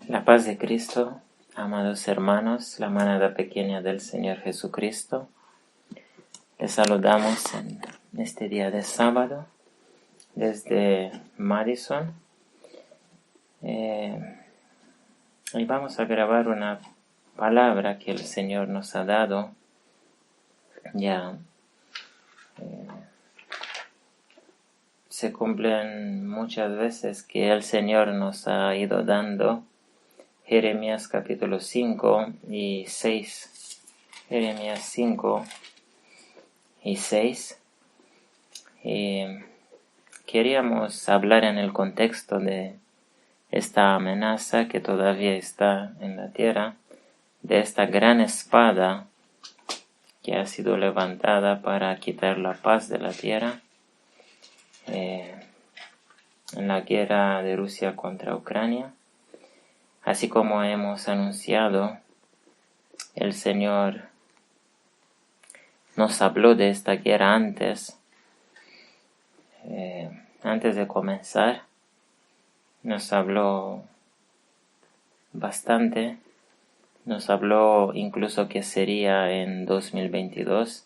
La paz de Cristo, amados hermanos, la manada pequeña del Señor Jesucristo. Les saludamos en este día de sábado desde Madison. Y vamos a grabar una palabra que el Señor nos ha dado. Se cumplen muchas veces que el Señor nos ha ido dando Jeremías capítulo 5 y 6. Jeremías 5 y 6. Queríamos hablar en el contexto de esta amenaza que todavía está en la tierra, de esta gran espada que ha sido levantada para quitar la paz de la tierra, en la guerra de Rusia contra Ucrania. Así como hemos anunciado, el Señor nos habló de esta guerra antes de comenzar. Nos habló bastante. Nos habló incluso que sería en 2022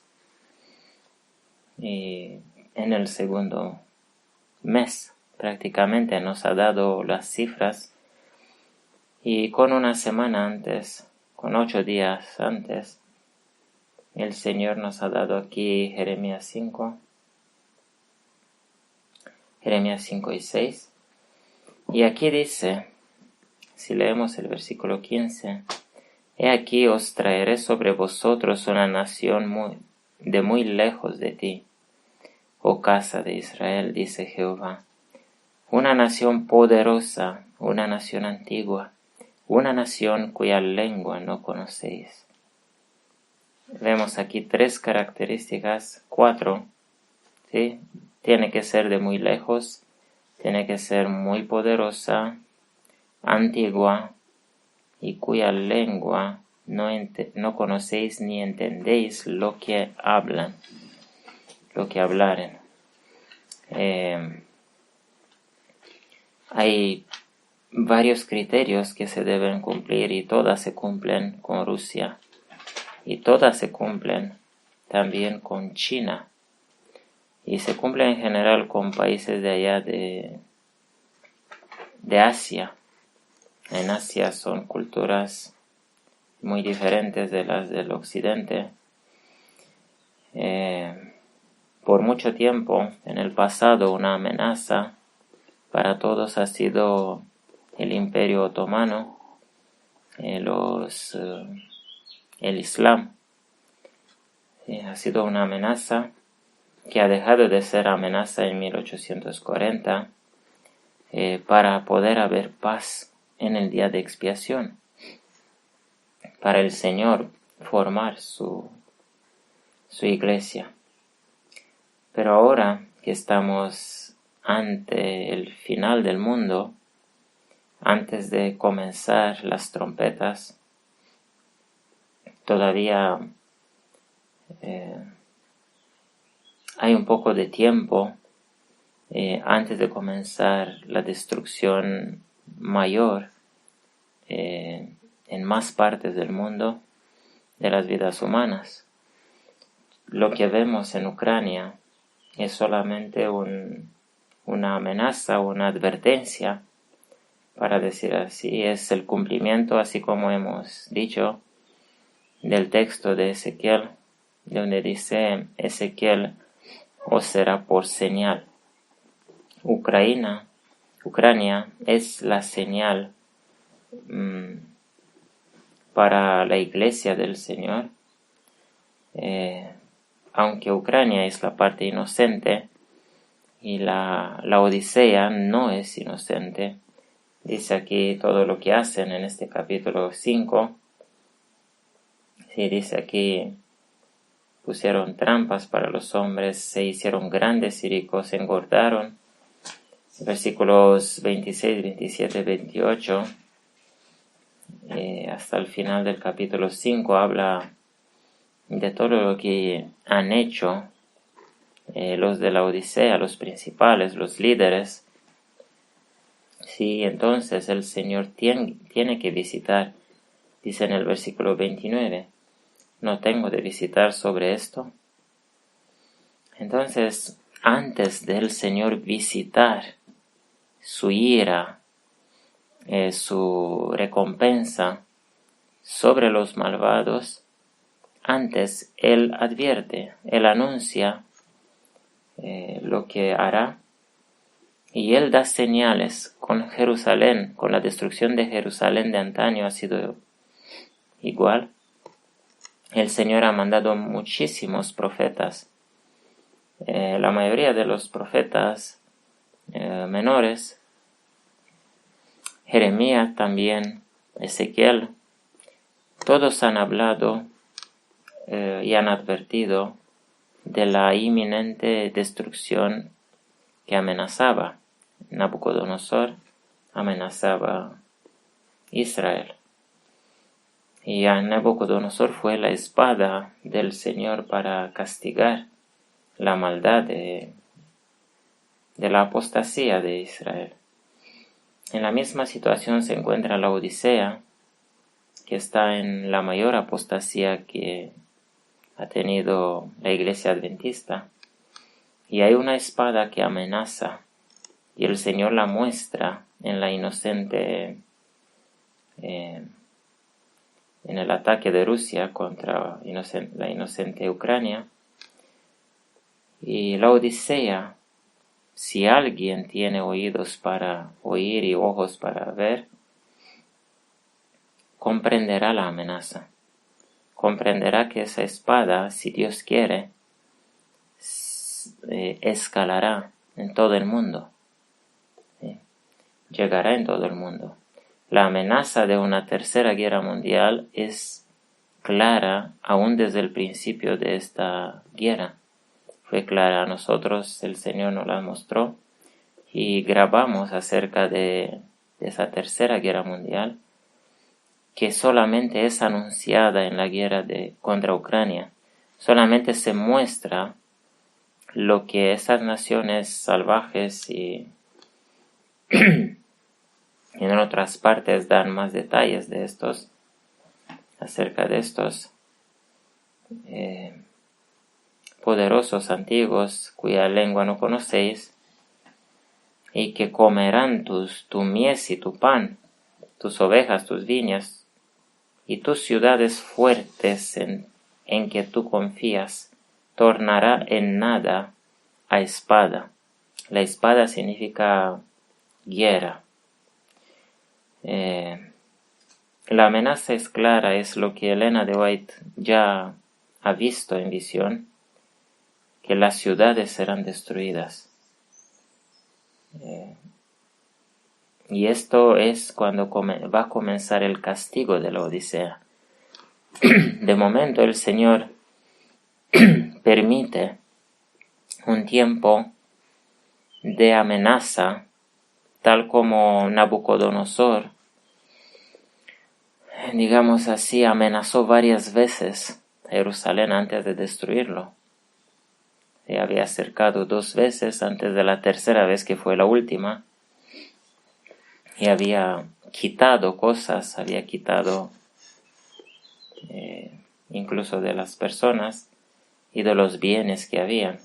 y en el segundo mes prácticamente nos ha dado las cifras, y con una semana antes, con 8 días antes, el Señor nos ha dado aquí Jeremías 5 y 6, y aquí dice, si leemos el versículo 15, «He aquí os traeré sobre vosotros una nación de muy lejos de ti, oh casa de Israel, dice Jehová, una nación poderosa, una nación antigua, una nación cuya lengua no conocéis». Vemos aquí 3 características, 4, ¿sí? Tiene que ser de muy lejos, tiene que ser muy poderosa, antigua, y cuya lengua no conocéis ni entendéis lo que hablaren. Hay varios criterios que se deben cumplir y todas se cumplen con Rusia y todas se cumplen también con China y se cumplen en general con países de allá de Asia. En Asia son culturas muy diferentes de las del occidente. Por mucho tiempo en el pasado una amenaza para todos ha sido el Imperio Otomano, el Islam. Ha sido una amenaza que ha dejado de ser amenaza en 1840 para poder haber paz en el día de expiación, para el Señor formar su iglesia. Pero ahora que estamos ante el final del mundo, antes de comenzar las trompetas, todavía hay un poco de tiempo antes de comenzar la destrucción mayor en más partes del mundo de las vidas humanas. Lo que vemos en Ucrania es solamente una amenaza, una advertencia, para decir así, es el cumplimiento, así como hemos dicho, del texto de Ezequiel, donde dice Ezequiel, os será por señal. Ucrania es la señal para la iglesia del Señor. Aunque Ucrania es la parte inocente y la Odisea no es inocente, dice aquí todo lo que hacen en este capítulo 5. Sí, dice aquí, pusieron trampas para los hombres, se hicieron grandes y ricos, engordaron. Versículos 26, 27, 28, hasta el final del capítulo 5 habla de todo lo que han hecho los de la Odisea, los principales, los líderes, Sí, entonces el Señor tiene que visitar, dice en el versículo 29, ¿no tengo de visitar sobre esto? Entonces, antes del Señor visitar su ira, su recompensa sobre los malvados, antes Él advierte, Él anuncia lo que hará, y Él da señales. Con Jerusalén, con la destrucción de Jerusalén de antaño ha sido igual. El Señor ha mandado muchísimos profetas. La mayoría de los profetas menores, Jeremías también, Ezequiel, todos han hablado y han advertido de la inminente destrucción que amenazaba. Nabucodonosor amenazaba Israel. Y a Nabucodonosor fue la espada del Señor para castigar la maldad de la apostasía de Israel. En la misma situación se encuentra la Odisea, que está en la mayor apostasía que ha tenido la Iglesia Adventista. Y hay una espada que amenaza, y el Señor la muestra en la inocente, en el ataque de Rusia contra la inocente Ucrania. Y la Odisea, si alguien tiene oídos para oír y ojos para ver, comprenderá la amenaza. Comprenderá que esa espada, si Dios quiere, escalará en todo el mundo. Llegará en todo el mundo. La amenaza de una tercera guerra mundial es clara aún desde el principio de esta guerra. Fue clara a nosotros, el Señor nos la mostró, y grabamos acerca de esa tercera guerra mundial, que solamente es anunciada en la guerra contra Ucrania. Solamente se muestra lo que esas naciones salvajes y en otras partes dan más detalles de estos, acerca de estos poderosos antiguos cuya lengua no conocéis, y que comerán tu mies y tu pan, tus ovejas, tus viñas, y tus ciudades fuertes en que tú confías, tornará en nada a espada. La espada significa guerra. La amenaza es clara, es lo que Elena de White ya ha visto en visión, que las ciudades serán destruidas. Y esto es cuando va a comenzar el castigo de la Odisea. De momento el Señor permite un tiempo de amenaza, tal como Nabucodonosor, digamos así, amenazó varias veces a Jerusalén antes de destruirlo. Se había acercado 2 veces antes de la tercera vez, que fue la última, y había quitado cosas, había quitado incluso de las personas y de los bienes que habían.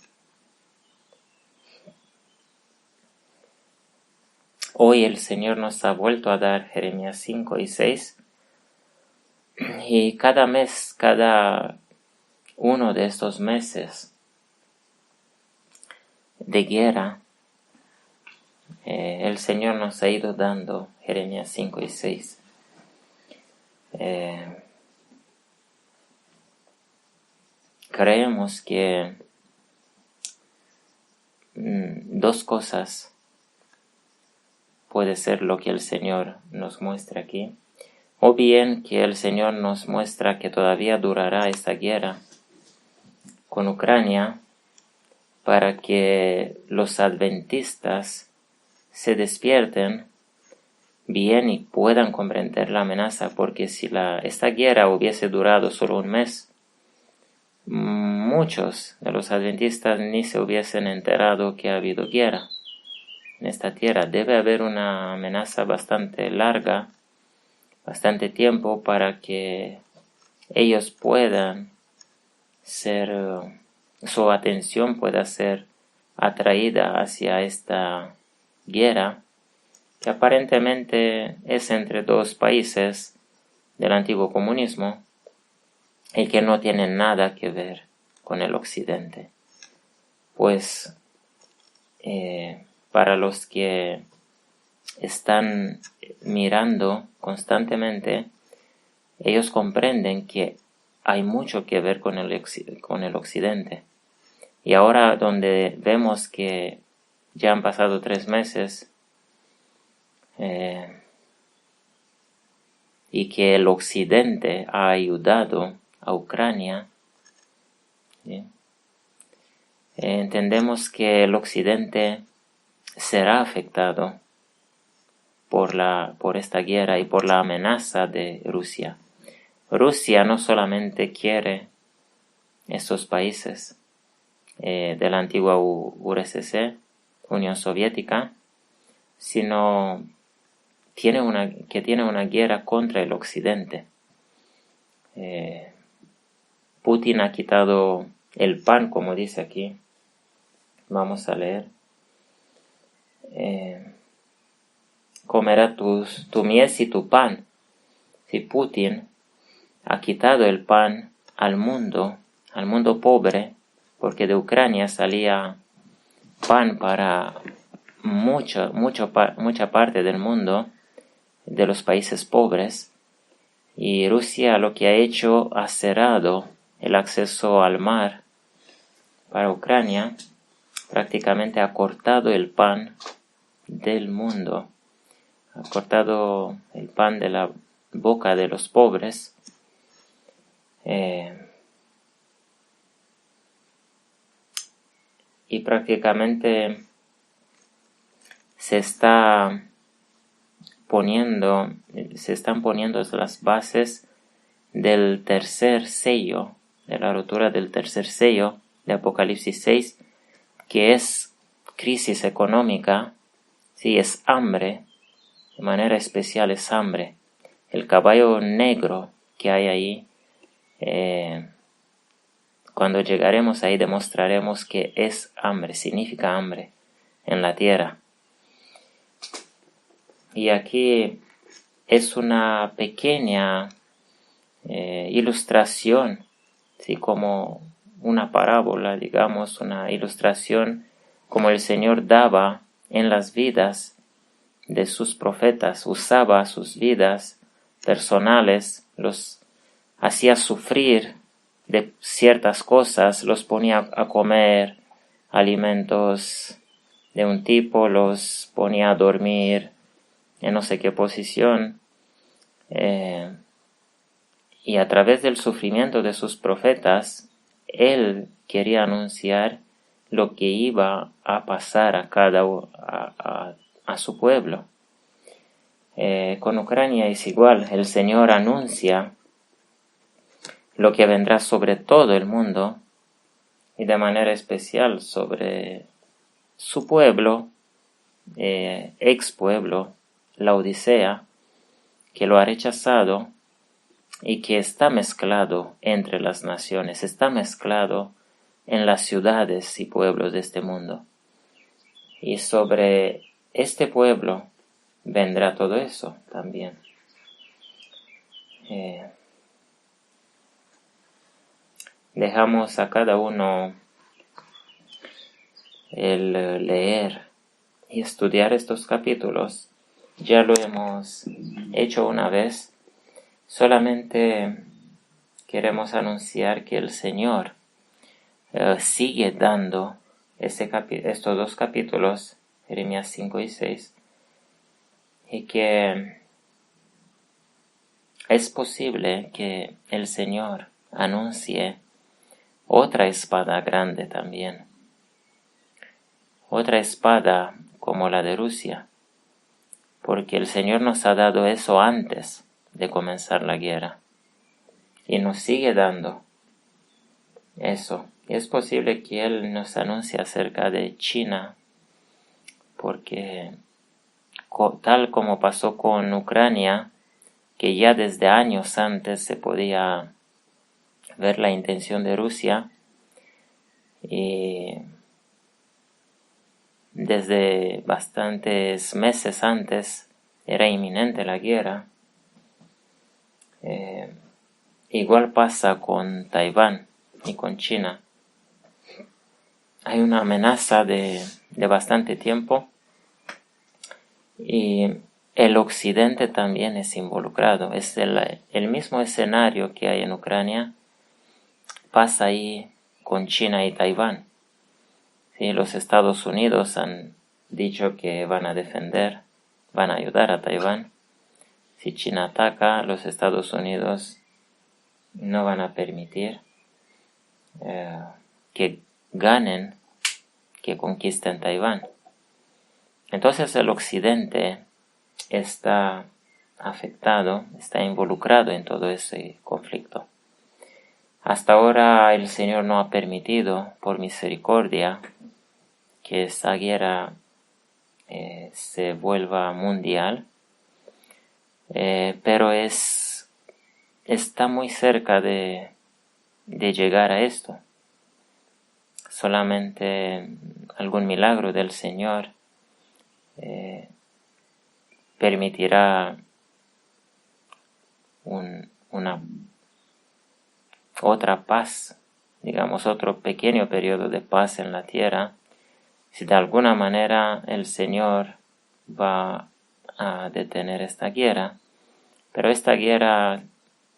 Hoy el Señor nos ha vuelto a dar Jeremías 5 y 6, y cada mes, cada uno de estos meses de guerra, el Señor nos ha ido dando Jeremías 5 y 6. Creemos que 2 cosas puede ser lo que el Señor nos muestra aquí. O bien que el Señor nos muestra que todavía durará esta guerra con Ucrania, para que los adventistas se despierten bien y puedan comprender la amenaza, porque si esta guerra hubiese durado solo 1 mes, muchos de los adventistas ni se hubiesen enterado que ha habido guerra. en esta tierra. Debe haber una amenaza bastante larga, bastante tiempo para que ellos puedan su atención pueda ser atraída hacia esta guerra, que aparentemente es entre dos países del antiguo comunismo y que no tienen nada que ver con el occidente. Pues para los que están mirando constantemente, ellos comprenden que hay mucho que ver con el occidente. Y ahora donde vemos que ya han pasado 3 meses y que el occidente ha ayudado a Ucrania, ¿sí? Entendemos que el occidente será afectado por esta guerra y por la amenaza de Rusia. Rusia no solamente quiere estos países de la antigua URSS, Unión Soviética, sino tiene una guerra contra el occidente. Putin ha quitado el pan, como dice aquí. Vamos a leer. Comerá tu mies y tu pan. Si Putin ha quitado el pan al mundo pobre, porque de Ucrania salía pan para mucha parte del mundo, de los países pobres, y Rusia lo que ha hecho ha cerrado el acceso al mar para Ucrania, prácticamente ha cortado el pan del mundo, ha cortado el pan de la boca de los pobres. Y prácticamente se están poniendo las bases del tercer sello, de la rotura del tercer sello de Apocalipsis 6, que es crisis económica, sí, es hambre, de manera especial es hambre. El caballo negro que hay ahí, cuando llegaremos ahí demostraremos que es hambre, significa hambre en la tierra. Y aquí es una pequeña ilustración, ¿sí? Como una parábola, digamos, una ilustración como el Señor daba en las vidas de sus profetas, usaba sus vidas personales, los hacía sufrir de ciertas cosas, los ponía a comer alimentos de un tipo, los ponía a dormir en no sé qué posición, y a través del sufrimiento de sus profetas, él quería anunciar lo que iba a pasar a su pueblo. Con Ucrania es igual, el Señor anuncia lo que vendrá sobre todo el mundo y de manera especial sobre su pueblo, ex pueblo, la Odisea, que lo ha rechazado y que está mezclado entre las naciones, está mezclado en las ciudades y pueblos de este mundo. Y sobre este pueblo vendrá todo eso también. Dejamos a cada uno el leer y estudiar estos capítulos. Ya lo hemos hecho una vez. Solamente queremos anunciar que el Señor sigue dando estos 2 capítulos, Jeremías 5 y 6, y que es posible que el Señor anuncie otra espada grande también, otra espada como la de Rusia, porque el Señor nos ha dado eso antes de comenzar la guerra y nos sigue dando eso. Es posible que Él nos anuncie acerca de China, porque tal como pasó con Ucrania, que ya desde años antes se podía ver la intención de Rusia, y desde bastantes meses antes era inminente la guerra. Igual pasa con Taiwán y con China. Hay una amenaza de bastante tiempo y el occidente también es involucrado. Es el mismo escenario que hay en Ucrania, pasa ahí con China y Taiwán. Sí, los Estados Unidos han dicho que van a defender, van a ayudar a Taiwán. Si China ataca, los Estados Unidos no van a permitir que ganen, que conquisten Taiwán. Entonces el occidente está afectado, está involucrado en todo ese conflicto. Hasta ahora el Señor no ha permitido, por misericordia, que esta guerra se vuelva mundial, pero está muy cerca de llegar a esto. Solamente algún milagro del Señor permitirá una otra paz, digamos otro pequeño periodo de paz en la tierra, si de alguna manera el Señor va a detener esta guerra. Pero esta guerra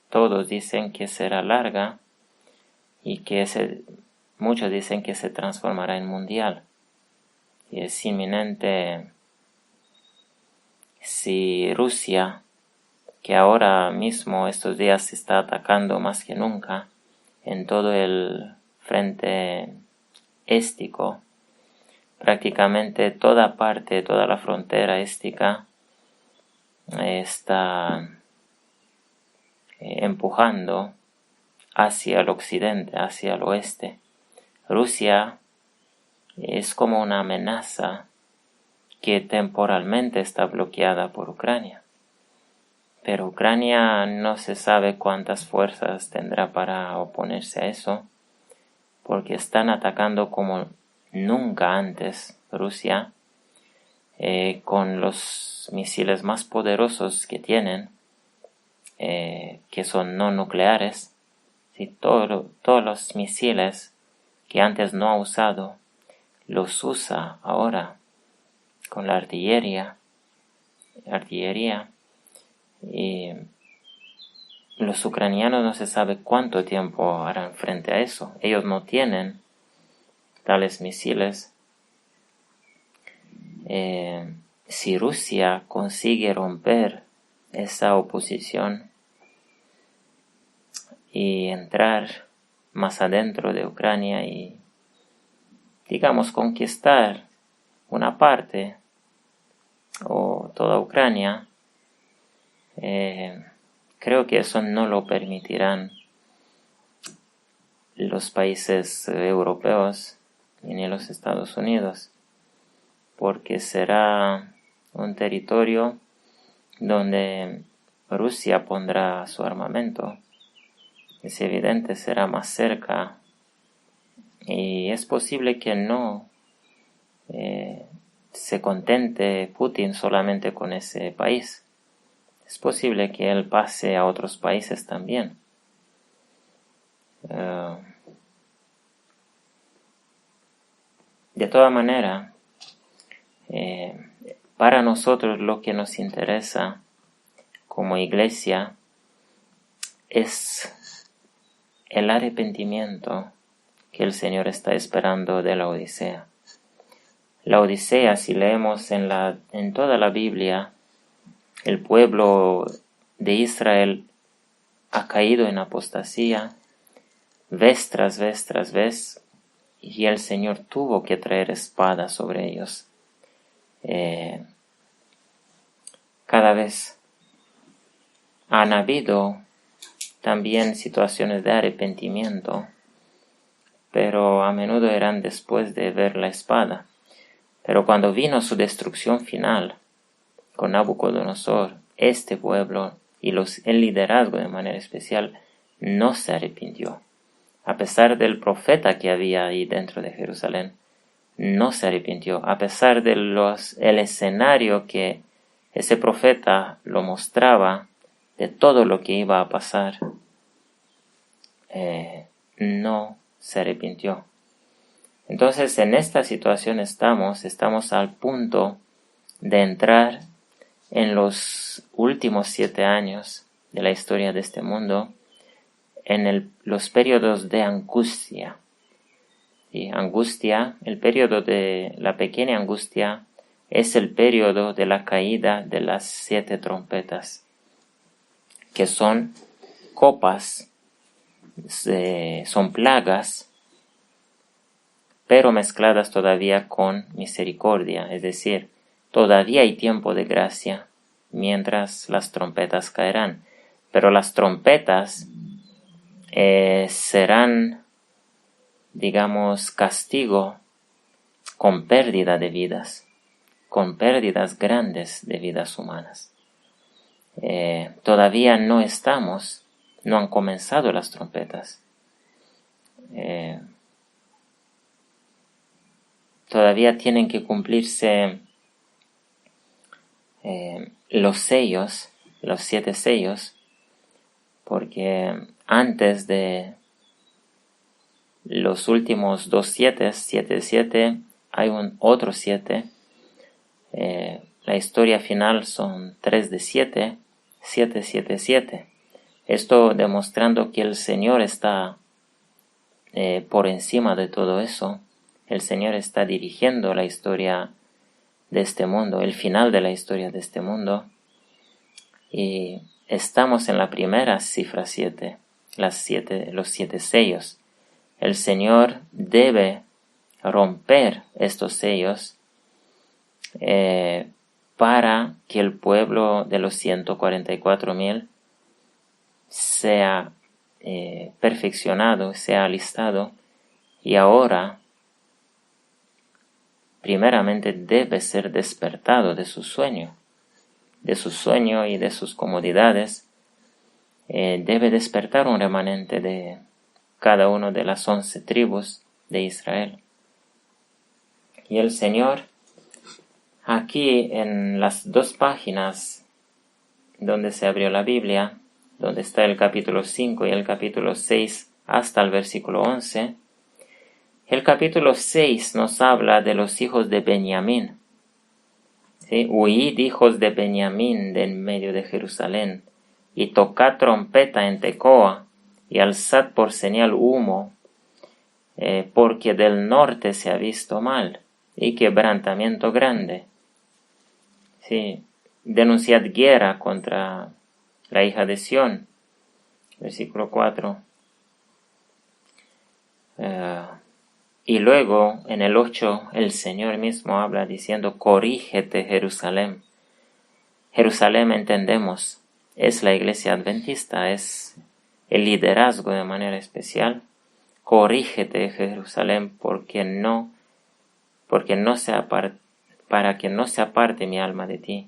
todos dicen que será larga y que muchos dicen que se transformará en mundial. Y es inminente. Si Rusia, que ahora mismo estos días se está atacando más que nunca en todo el frente éstico, prácticamente toda la frontera éstica está empujando hacia el occidente, hacia el oeste. Rusia es como una amenaza que temporalmente está bloqueada por Ucrania. Pero Ucrania no se sabe cuántas fuerzas tendrá para oponerse a eso, porque están atacando como nunca antes Rusia, con los misiles más poderosos que tienen, que son no nucleares. ¿Sí? Todos los misiles que antes no ha usado, los usa ahora con la artillería. Y los ucranianos no se sabe cuánto tiempo harán frente a eso. Ellos no tienen tales misiles. Si Rusia consigue romper esa oposición y entrar más adentro de Ucrania y, digamos, conquistar una parte o toda Ucrania, creo que eso no lo permitirán los países europeos ni los Estados Unidos, porque será un territorio donde Rusia pondrá su armamento. Es evidente, será más cerca y es posible que no se contente Putin solamente con ese país. Es posible que él pase a otros países también. De toda manera, para nosotros lo que nos interesa como iglesia es el arrepentimiento que el Señor está esperando de la Odisea. La Odisea, si leemos en toda la Biblia, el pueblo de Israel ha caído en apostasía vez tras vez, y el Señor tuvo que traer espada sobre ellos. Cada vez han habido también situaciones de arrepentimiento, pero a menudo eran después de ver la espada. Pero cuando vino su destrucción final con Nabucodonosor, este pueblo y el liderazgo de manera especial no se arrepintió. A pesar del profeta que había ahí dentro de Jerusalén, no se arrepintió. A pesar de el escenario que ese profeta lo mostraba, de todo lo que iba a pasar, no se arrepintió. Entonces, en esta situación estamos al punto de entrar en los últimos 7 años de la historia de este mundo, en los periodos de angustia. ¿Sí? Angustia, el periodo de la pequeña angustia, es el periodo de la caída de las 7 trompetas, que son copas, son plagas, pero mezcladas todavía con misericordia, es decir, todavía hay tiempo de gracia mientras las trompetas caerán, pero las trompetas serán, digamos, castigo con pérdida de vidas, con pérdidas grandes de vidas humanas. Todavía no han comenzado las trompetas. Todavía tienen que cumplirse los sellos, los 7 sellos, porque antes de los últimos 2 7, hay otro 7. La historia final son 3 de 7, 7, 7, 7. Esto demostrando que el Señor está por encima de todo eso. El Señor está dirigiendo la historia de este mundo, el final de la historia de este mundo. Y estamos en la primera cifra 7, los 7 sellos. El Señor debe romper estos sellos para que el pueblo de los 144,000 sea perfeccionado, sea alistado, y ahora primeramente debe ser despertado de su sueño y de sus comodidades. Debe despertar un remanente de cada una de las 11 tribus de Israel. Y el Señor, aquí en las 2 páginas donde se abrió la Biblia, donde está el capítulo 5 y el capítulo 6 hasta el versículo 11, el capítulo 6 nos habla de los hijos de Benjamín. ¿Sí? Huid, hijos de Benjamín, de en medio de Jerusalén, y tocad trompeta en Tecoa, y alzad por señal humo, porque del norte se ha visto mal, y quebrantamiento grande. ¿Sí? Denunciad guerra contra la hija de Sión, versículo 4. Y luego, en el 8, el Señor mismo habla diciendo, corrígete Jerusalén. Jerusalén, entendemos, es la iglesia adventista, es el liderazgo de manera especial. Corrígete Jerusalén, para que no se aparte mi alma de ti,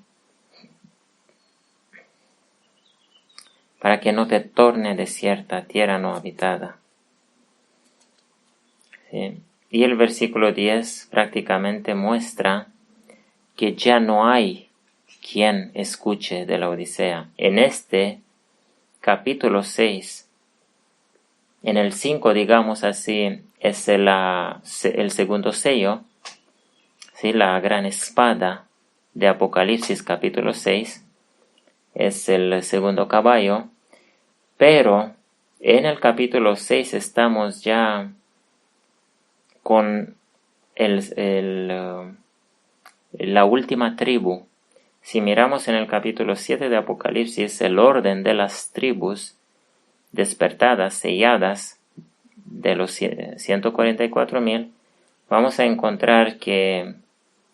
para que no te torne desierta, tierra no habitada. ¿Sí? Y el versículo 10 prácticamente muestra que ya no hay quien escuche de la Odisea. En este capítulo 6, en el 5, digamos así, es el segundo sello, ¿sí? La gran espada de Apocalipsis capítulo 6 es el segundo caballo, pero en el capítulo 6 estamos ya con la última tribu. Si miramos en el capítulo 7 de Apocalipsis, el orden de las tribus despertadas, selladas, de los 144,000, vamos a encontrar que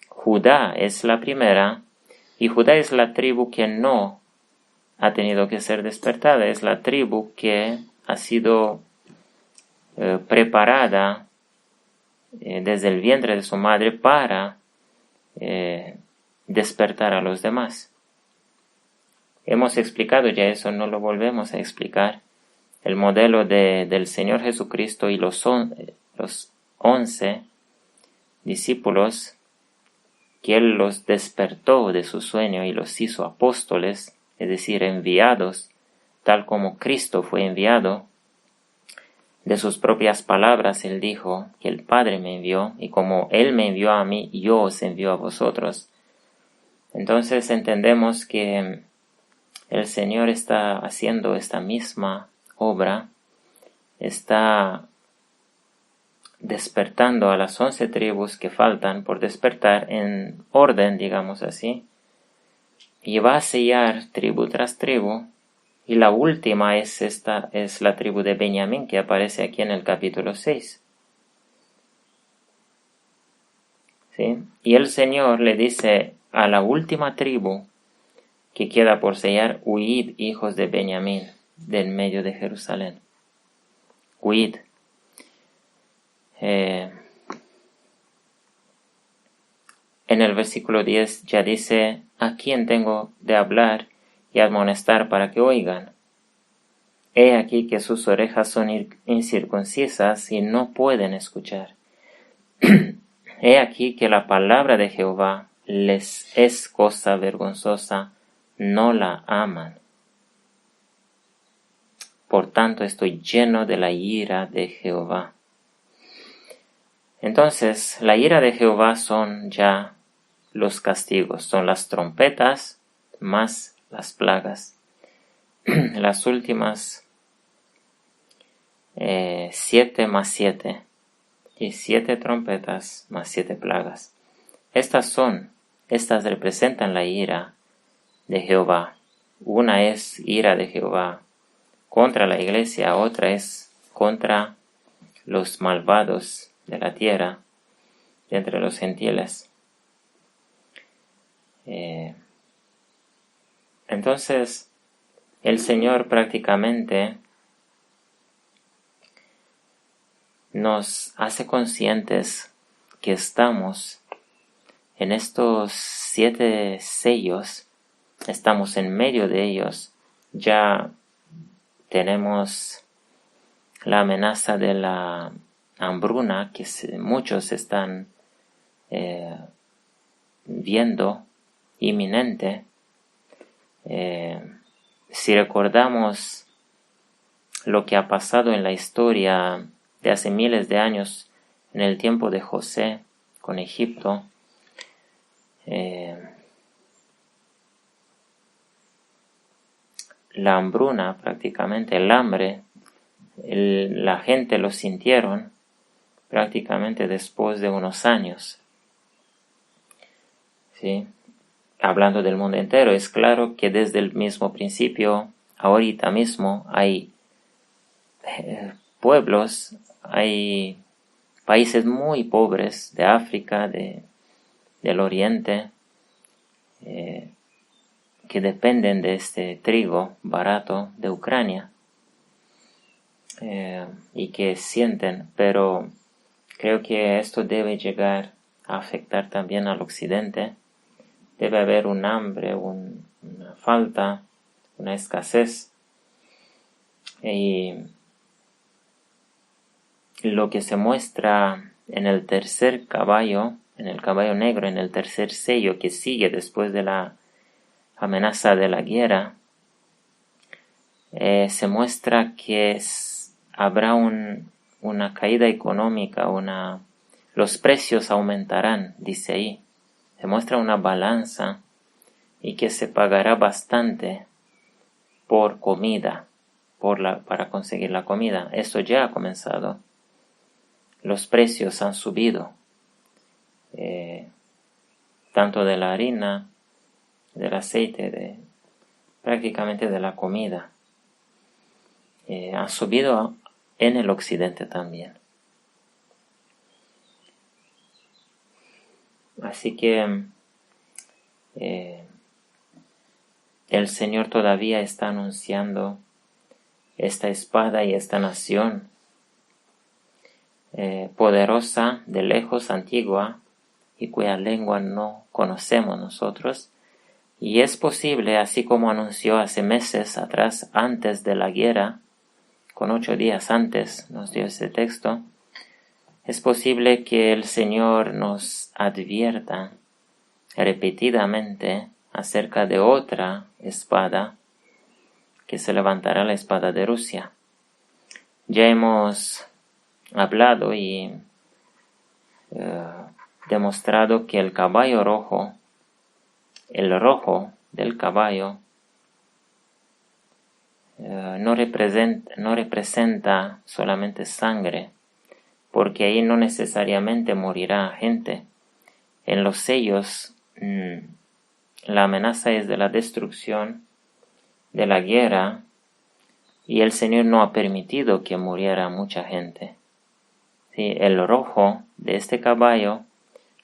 Judá es la primera, y Judá es la tribu que no ha tenido que ser despertada, es la tribu que ha sido preparada desde el vientre de su madre para despertar a los demás. Hemos explicado ya eso, no lo volvemos a explicar. El modelo del Señor Jesucristo y los 11 discípulos, que Él los despertó de su sueño y los hizo apóstoles, es decir, enviados, tal como Cristo fue enviado. De sus propias palabras Él dijo que el Padre me envió, y como Él me envió a mí, yo os envío a vosotros. Entonces entendemos que el Señor está haciendo esta misma obra, está despertando a las 11 tribus que faltan por despertar en orden, digamos así, y va a sellar tribu tras tribu, y la última es la tribu de Benjamín, que aparece aquí en el capítulo 6. ¿Sí? Y el Señor le dice a la última tribu que queda por sellar: huid, hijos de Benjamín, del medio de Jerusalén. Huid. En el versículo 10 ya dice: ¿a quién tengo de hablar y amonestar para que oigan? He aquí que sus orejas son incircuncisas y no pueden escuchar. He aquí que la palabra de Jehová les es cosa vergonzosa, no la aman. Por tanto estoy lleno de la ira de Jehová. Entonces, la ira de Jehová son ya los castigos, son las trompetas más las plagas. Las últimas 7 más 7, y 7 trompetas más 7 plagas. Estas representan la ira de Jehová. Una es ira de Jehová contra la iglesia, otra es contra los malvados de la tierra, de entre los gentiles. Entonces, el Señor prácticamente nos hace conscientes que estamos en estos 7 sellos, estamos en medio de ellos. Ya tenemos la amenaza de la hambruna que muchos están viendo inminente. Si recordamos lo que ha pasado en la historia de hace miles de años, en el tiempo de José con Egipto, la hambruna, prácticamente el hambre, la gente lo sintieron prácticamente después de unos años. ¿Sí? Hablando del mundo entero, es claro que desde el mismo principio, ahorita mismo, hay pueblos, hay países muy pobres de África, del Oriente, que dependen de este trigo barato de Ucrania, y que sienten, pero creo que esto debe llegar a afectar también al occidente. Debe haber un hambre, una falta, una escasez. Y lo que se muestra en el tercer caballo, en el caballo negro, en el tercer sello que sigue después de la amenaza de la guerra, se muestra que habrá una caída económica, los precios aumentarán, dice ahí. Se muestra una balanza y que se pagará bastante por comida, para conseguir la comida. Esto ya ha comenzado. Los precios han subido, tanto de la harina, del aceite, prácticamente de la comida. Han subido en el occidente también. Así que el Señor todavía está anunciando esta espada y esta nación poderosa, de lejos, antigua, y cuya lengua no conocemos nosotros. Y es posible, así como anunció hace meses atrás, antes de la guerra, con 8 días antes nos dio ese texto, es posible que el Señor nos advierta repetidamente acerca de otra espada, que se levantará, la espada de Rusia. Ya hemos hablado y demostrado que el caballo rojo, el rojo del caballo, no representa solamente sangre, porque ahí no necesariamente morirá gente. En los sellos, la amenaza es de la destrucción, de la guerra, y el Señor no ha permitido que muriera mucha gente. ¿Sí? El rojo de este caballo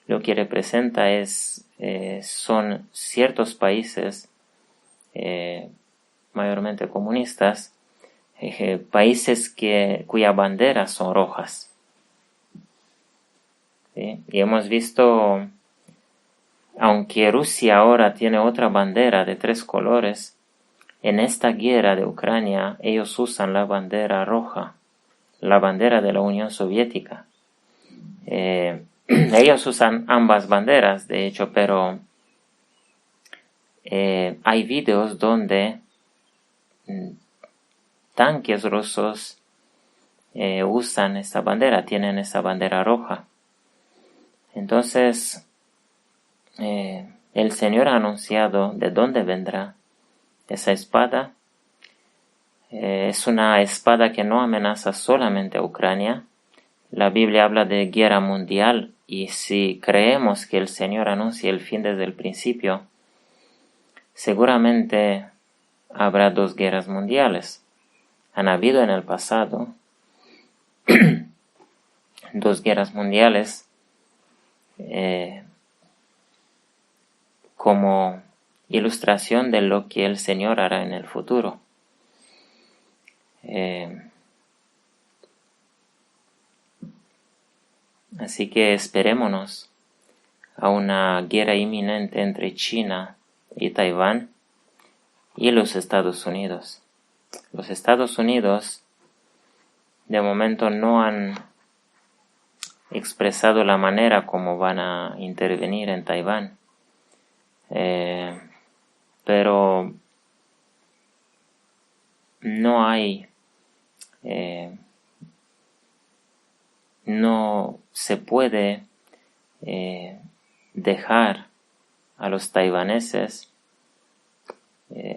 lo que representa son ciertos países, mayormente comunistas, países cuya banderas son rojas. ¿Sí? Y hemos visto, aunque Rusia ahora tiene otra bandera de 3 colores, en esta guerra de Ucrania ellos usan la bandera roja, la bandera de la Unión Soviética. Ellos usan ambas banderas, de hecho, pero hay videos donde tanques rusos usan esta bandera, tienen esta bandera roja. Entonces, el Señor ha anunciado de dónde vendrá esa espada. Es una espada que no amenaza solamente a Ucrania. La Biblia habla de guerra mundial, y si creemos que el Señor anuncia el fin desde el principio, seguramente habrá 2 guerras mundiales. Han habido en el pasado 2 guerras mundiales como ilustración de lo que el Señor hará en el futuro. Así que esperémonos a una guerra inminente entre China y Taiwán y los Estados Unidos. Los Estados Unidos de momento no han expresado la manera como van a intervenir en Taiwán, pero no se puede dejar a los taiwaneses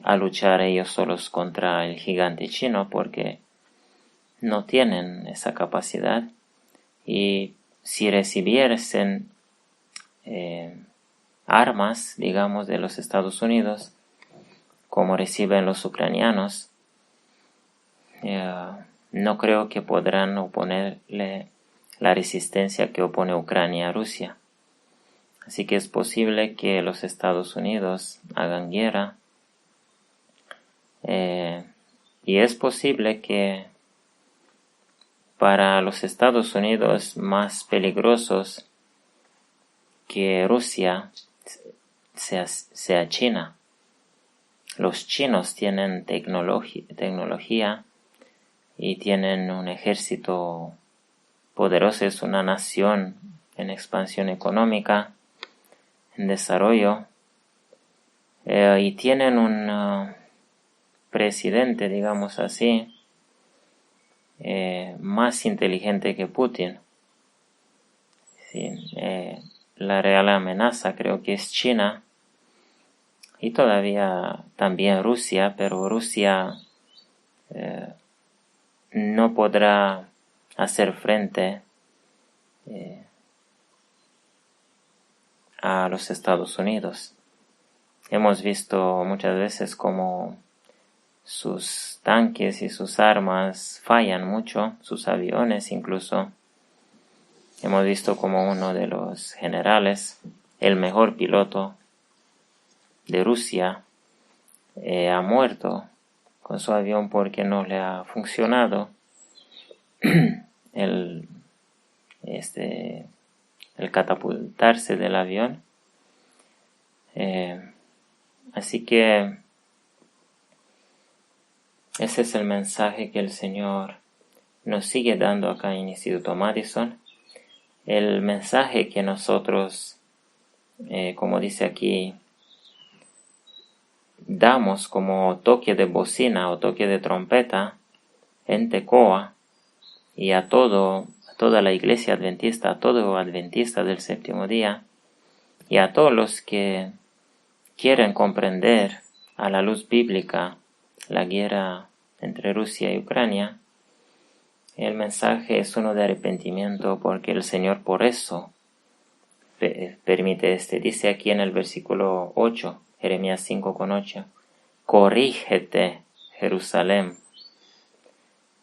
a luchar ellos solos contra el gigante chino, porque no tienen esa capacidad. Y si recibiesen armas, digamos, de los Estados Unidos, como reciben los ucranianos, no creo que podrán oponerle la resistencia que opone Ucrania a Rusia. Así que es posible que los Estados Unidos hagan guerra, y es posible que para los Estados Unidos más peligrosos que Rusia sea China. Los chinos tienen tecnología y tienen un ejército poderoso, es una nación en expansión económica, en desarrollo, y tienen un presidente, digamos así, más inteligente que Putin. Sí, la real amenaza creo que es China y todavía también Rusia, pero Rusia no podrá hacer frente a los Estados Unidos. Hemos visto muchas veces cómo sus tanques y sus armas fallan mucho, sus aviones incluso. Hemos visto como uno de los generales, el mejor piloto de Rusia, ha muerto con su avión porque no le ha funcionado el el catapultarse del avión. Así que ese es el mensaje que el Señor nos sigue dando acá en Instituto Madison. El mensaje que nosotros, como dice aquí, damos como toque de bocina o toque de trompeta en Tecoa y a toda la iglesia adventista, a todo adventista del séptimo día y a todos los que quieren comprender a la luz bíblica la guerra entre Rusia y Ucrania. El mensaje es uno de arrepentimiento, porque el Señor por eso permite dice aquí en el versículo 8, Jeremías 5:8, corrígete, Jerusalén.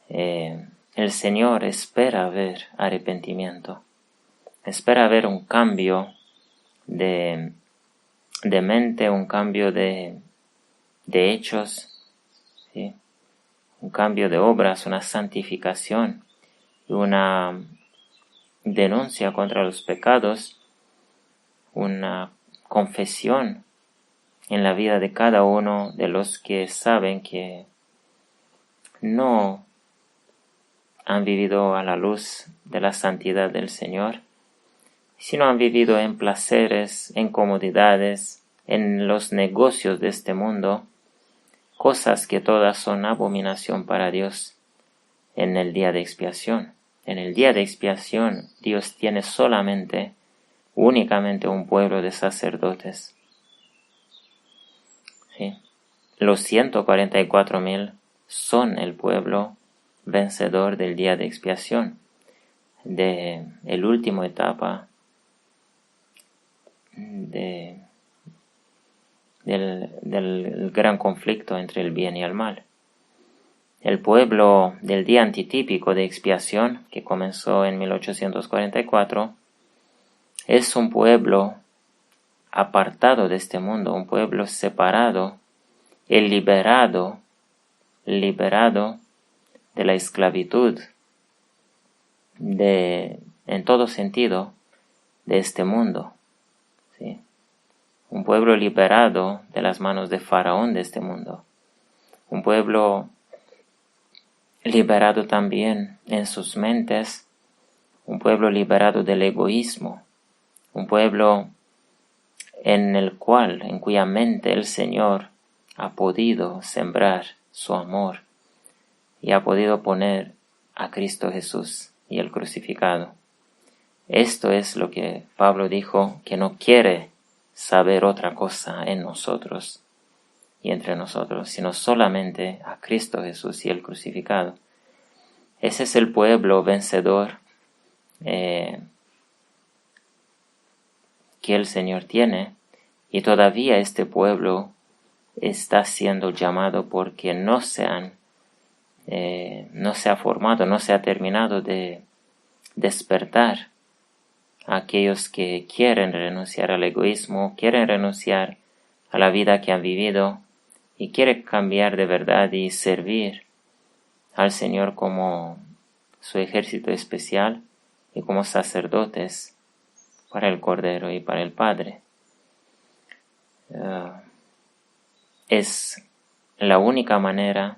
El Señor espera ver arrepentimiento, espera ver un cambio de mente, un cambio de hechos, ¿sí? Un cambio de obras, una santificación y una denuncia contra los pecados, una confesión en la vida de cada uno de los que saben que no han vivido a la luz de la santidad del Señor, sino han vivido en placeres, en comodidades, en los negocios de este mundo, cosas que todas son abominación para Dios en el día de expiación. En el día de expiación, Dios tiene únicamente un pueblo de sacerdotes. ¿Sí? Los 144,000 son el pueblo vencedor del día de expiación, de la última etapa del gran conflicto entre el bien y el mal. El pueblo del día antitípico de expiación, que comenzó en 1844, es un pueblo apartado de este mundo, un pueblo separado, el liberado de la esclavitud, en todo sentido, de este mundo, ¿sí? Un pueblo liberado de las manos de Faraón de este mundo, un pueblo liberado también en sus mentes, un pueblo liberado del egoísmo, un pueblo en cuya mente el Señor ha podido sembrar su amor y ha podido poner a Cristo Jesús y el crucificado. Esto es lo que Pablo dijo, que no quiere saber otra cosa en nosotros y entre nosotros, sino solamente a Cristo Jesús y el crucificado. Ese es el pueblo vencedor que el Señor tiene, y todavía este pueblo está siendo llamado porque no se ha formado, no se ha terminado de despertar a aquellos que quieren renunciar al egoísmo, quieren renunciar a la vida que han vivido y quieren cambiar de verdad y servir al Señor como su ejército especial y como sacerdotes para el Cordero y para el Padre. Es la única manera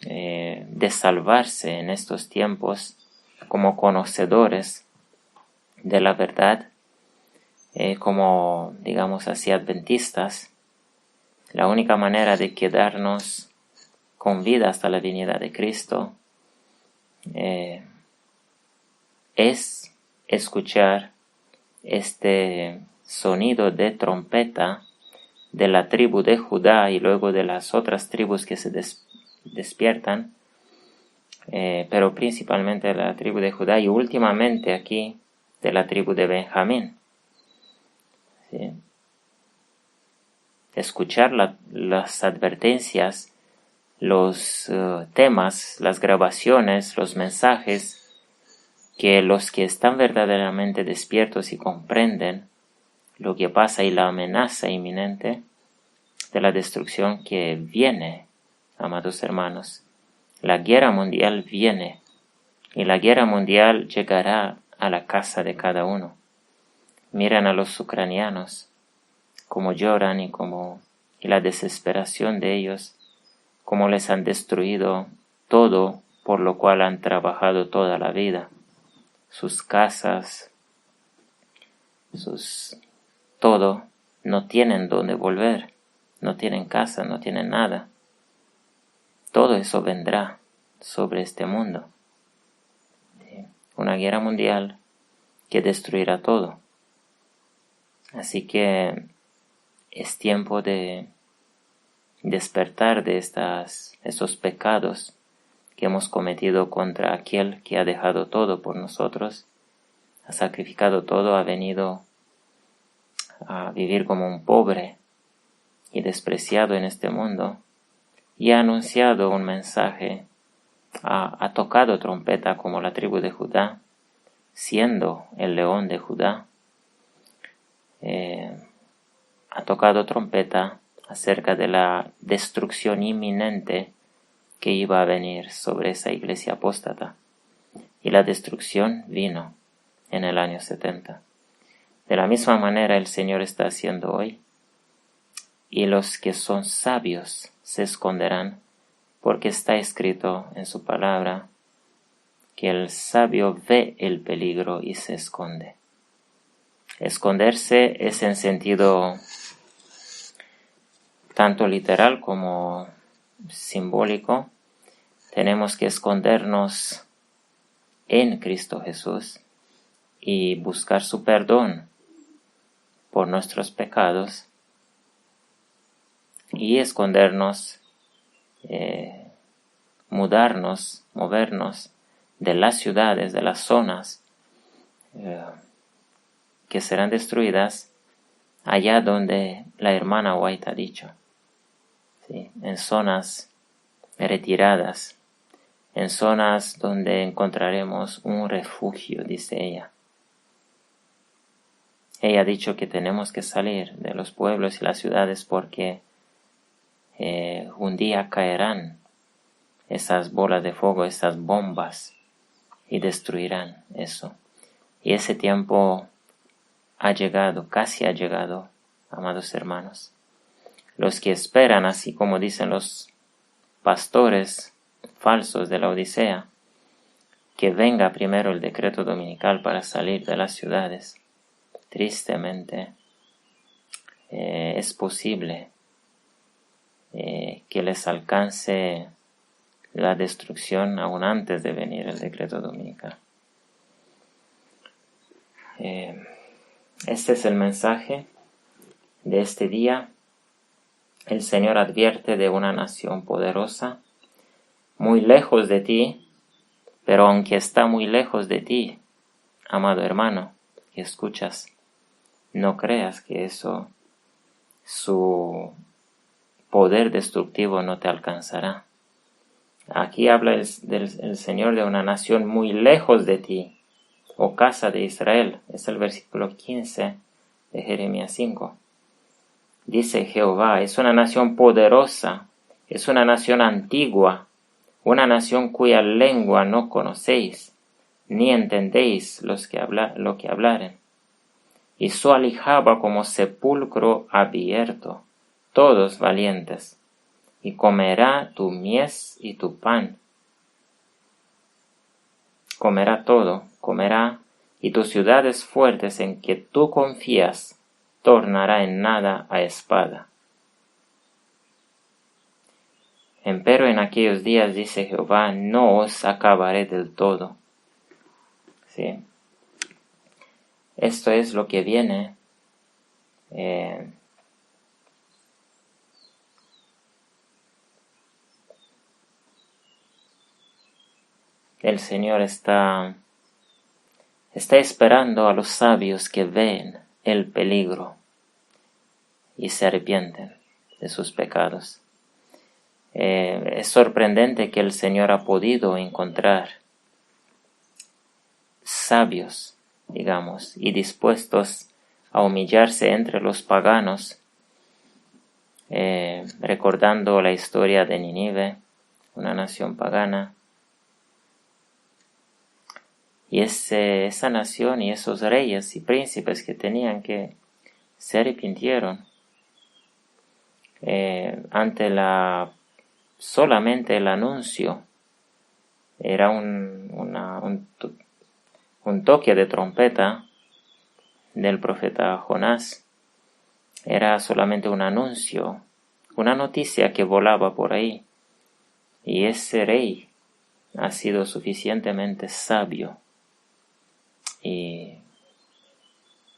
de salvarse en estos tiempos como conocedores de la verdad, como, digamos así, adventistas. La única manera de quedarnos con vida hasta la venida de Cristo es escuchar este sonido de trompeta de la tribu de Judá y luego de las otras tribus que se despiertan, pero principalmente de la tribu de Judá y últimamente aquí de la tribu de Benjamín. ¿Sí? Escuchar las advertencias, los temas, las grabaciones, los mensajes que los que están verdaderamente despiertos y comprenden lo que pasa y la amenaza inminente de la destrucción que viene, amados hermanos. La guerra mundial viene y la guerra mundial llegará a la casa de cada uno. Miren a los ucranianos, cómo lloran y la desesperación de ellos, cómo les han destruido todo por lo cual han trabajado toda la vida, sus casas, todo, no tienen dónde volver, no tienen casa, no tienen nada. Todo eso vendrá sobre este mundo. Una guerra mundial que destruirá todo. Así que es tiempo de despertar de esos pecados que hemos cometido contra aquel que ha dejado todo por nosotros, ha sacrificado todo, ha venido a vivir como un pobre y despreciado en este mundo, y ha anunciado un mensaje, ha tocado trompeta como la tribu de Judá, siendo el león de Judá, ha tocado trompeta acerca de la destrucción inminente que iba a venir sobre esa iglesia apóstata. Y la destrucción vino en el año 70. De la misma manera el Señor está haciendo hoy. Y los que son sabios se esconderán, porque está escrito en su palabra que el sabio ve el peligro y se esconde. Esconderse es en sentido tanto literal como simbólico. Tenemos que escondernos en Cristo Jesús y buscar su perdón por nuestros pecados y escondernos, movernos de las ciudades, de las zonas que serán destruidas, allá donde la hermana White ha dicho, ¿sí? En zonas retiradas, en zonas donde encontraremos un refugio, dice ella. Ella ha dicho que tenemos que salir de los pueblos y las ciudades porque un día caerán esas bolas de fuego, esas bombas, y destruirán eso. Y ese tiempo ha llegado, casi ha llegado, amados hermanos. Los que esperan, así como dicen los pastores falsos de la Odisea, que venga primero el decreto dominical para salir de las ciudades. Tristemente, es posible que les alcance la destrucción aún antes de venir el decreto dominical. Este es el mensaje de este día. El Señor advierte de una nación poderosa, muy lejos de ti, pero aunque está muy lejos de ti, amado hermano, que escuchas, no creas que su poder destructivo no te alcanzará. Aquí habla el Señor de una nación muy lejos de ti, oh casa de Israel. Es el versículo 15 de Jeremías 5. Dice Jehová, es una nación poderosa, es una nación antigua, una nación cuya lengua no conocéis, ni entendéis lo que hablaren. Y su aljaba como sepulcro abierto, todos valientes, y comerá tu mies y tu pan. Comerá todo, comerá, y tus ciudades fuertes en que tú confías, tornará en nada a espada. Empero en aquellos días, dice Jehová, no os acabaré del todo. ¿Sí? Esto es lo que viene el Señor está esperando a los sabios que ven el peligro y se arrepienten de sus pecados. Es sorprendente que el Señor ha podido encontrar sabios, digamos, y dispuestos a humillarse entre los paganos, recordando la historia de Nínive, una nación pagana, Y esa nación y esos reyes y príncipes que tenían que se arrepintieron ante solamente el anuncio. Era un toque de trompeta del profeta Jonás. Era solamente un anuncio, una noticia que volaba por ahí. Y ese rey ha sido suficientemente sabio y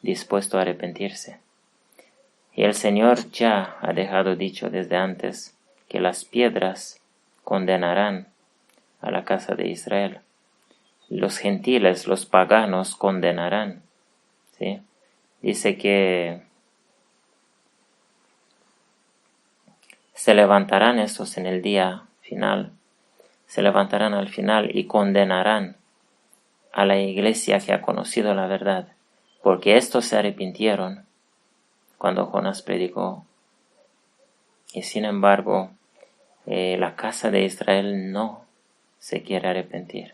dispuesto a arrepentirse. Y el Señor ya ha dejado dicho desde antes que las piedras condenarán a la casa de Israel. Los gentiles, los paganos condenarán. ¿Sí? Dice que se levantarán estos en el día final, se levantarán al final y condenarán a la iglesia que ha conocido la verdad, porque estos se arrepintieron cuando Jonás predicó. Y sin embargo, la casa de Israel no se quiere arrepentir.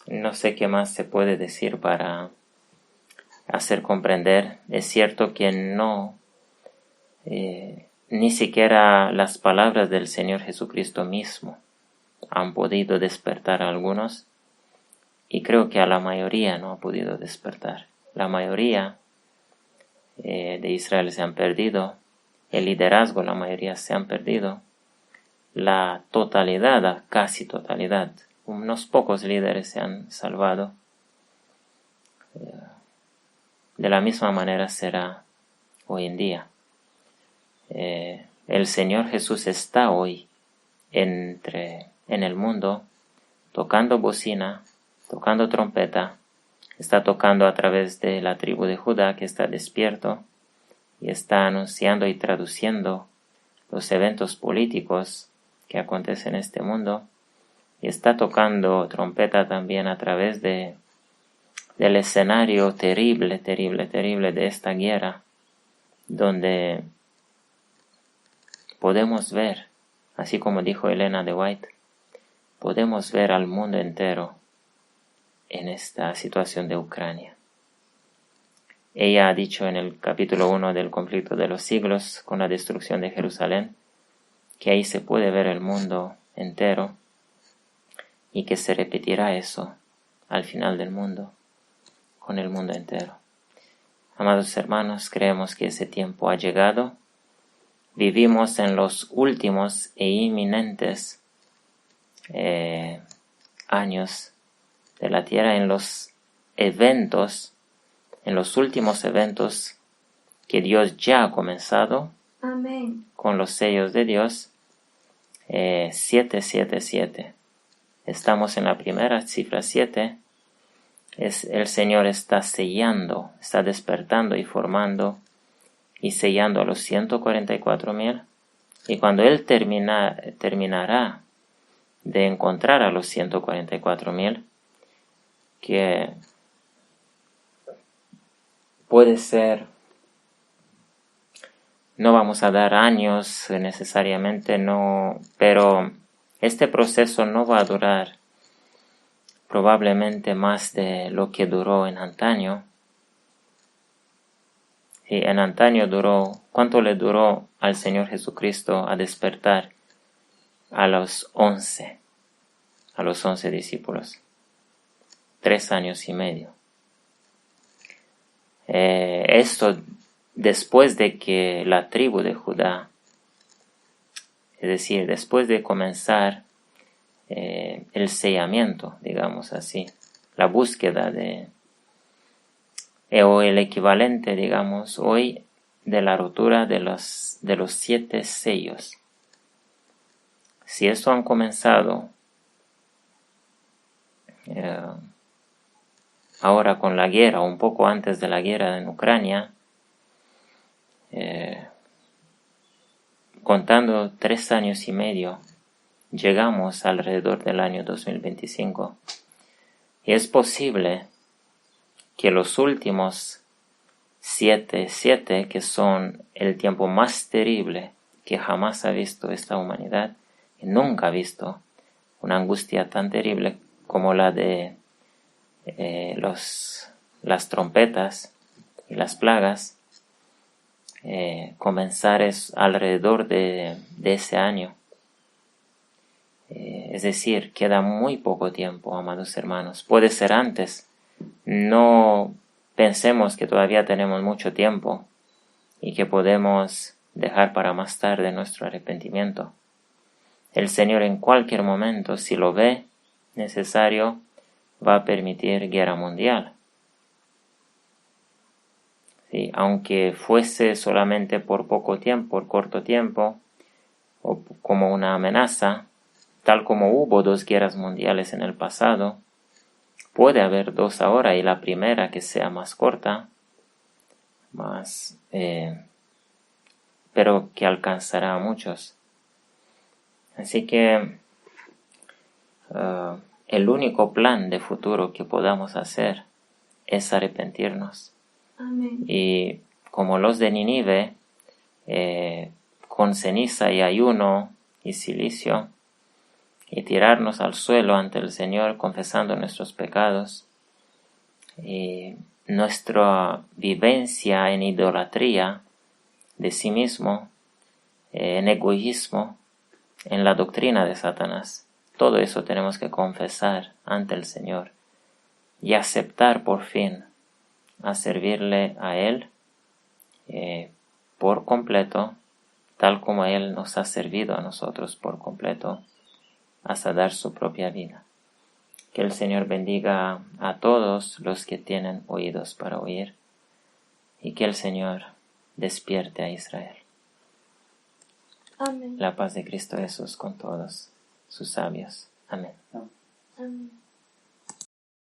No sé qué más se puede decir para hacer comprender. Es cierto que no, ni siquiera las palabras del Señor Jesucristo mismo han podido despertar a algunos, y creo que a la mayoría no ha podido despertar. La mayoría de Israel se han perdido, el liderazgo, la mayoría se han perdido, la totalidad, casi totalidad, unos pocos líderes se han salvado. De la misma manera será hoy en día. El Señor Jesús está hoy en el mundo, tocando bocina, tocando trompeta, está tocando a través de la tribu de Judá que está despierto y está anunciando y traduciendo los eventos políticos que acontecen en este mundo, y está tocando trompeta también a través del escenario terrible de esta guerra, donde podemos ver, así como dijo Elena de White, podemos ver al mundo entero en esta situación de Ucrania. Ella ha dicho en el capítulo 1 del conflicto de los siglos, con la destrucción de Jerusalén, que ahí se puede ver el mundo entero y que se repetirá eso al final del mundo, con el mundo entero. Amados hermanos, creemos que ese tiempo ha llegado. Vivimos en los últimos e inminentes años de la tierra, en los últimos eventos que Dios ya ha comenzado. Amén. Con los sellos de Dios, 777. Estamos en la primera cifra 7. El Señor está sellando, está despertando y formando y sellando a los 144,000. Y cuando Él terminará de encontrar a los 144,000, que puede ser, no vamos a dar años necesariamente, no, pero este proceso no va a durar probablemente más de lo que duró en antaño. Y en antaño duró, ¿cuánto le duró al Señor Jesucristo a despertar a los 11 discípulos? 3 años y medio. Esto después de que la tribu de Judá, es decir, después de comenzar el sellamiento, digamos así, la búsqueda o el equivalente, digamos, hoy de la rotura de los 7 sellos. Si esto han comenzado ahora con la guerra, un poco antes de la guerra en Ucrania, contando 3 años y medio, llegamos alrededor del año 2025. Y es posible que los últimos 7, que son el tiempo más terrible que jamás ha visto esta humanidad, y nunca ha visto una angustia tan terrible como la de las trompetas y las plagas, comenzar es alrededor de ese año. Es decir, queda muy poco tiempo, amados hermanos. Puede ser antes. No pensemos que todavía tenemos mucho tiempo y que podemos dejar para más tarde nuestro arrepentimiento. El Señor en cualquier momento, si lo ve necesario, va a permitir guerra mundial. Sí, aunque fuese solamente por poco tiempo, por corto tiempo, o como una amenaza, tal como hubo 2 guerras mundiales en el pasado, puede haber 2 ahora y la primera que sea más corta, pero que alcanzará a muchos. Así que el único plan de futuro que podamos hacer es arrepentirnos. Amén. Y como los de Nínive, con ceniza y ayuno y cilicio, y tirarnos al suelo ante el Señor confesando nuestros pecados, y nuestra vivencia en idolatría de sí mismo, en egoísmo, en la doctrina de Satanás. Todo eso tenemos que confesar ante el Señor y aceptar por fin a servirle a Él por completo, tal como Él nos ha servido a nosotros por completo, hasta dar su propia vida. Que el Señor bendiga a todos los que tienen oídos para oír y que el Señor despierte a Israel. Amén. La paz de Cristo Jesús con todos sus sabios. Amén. Amén.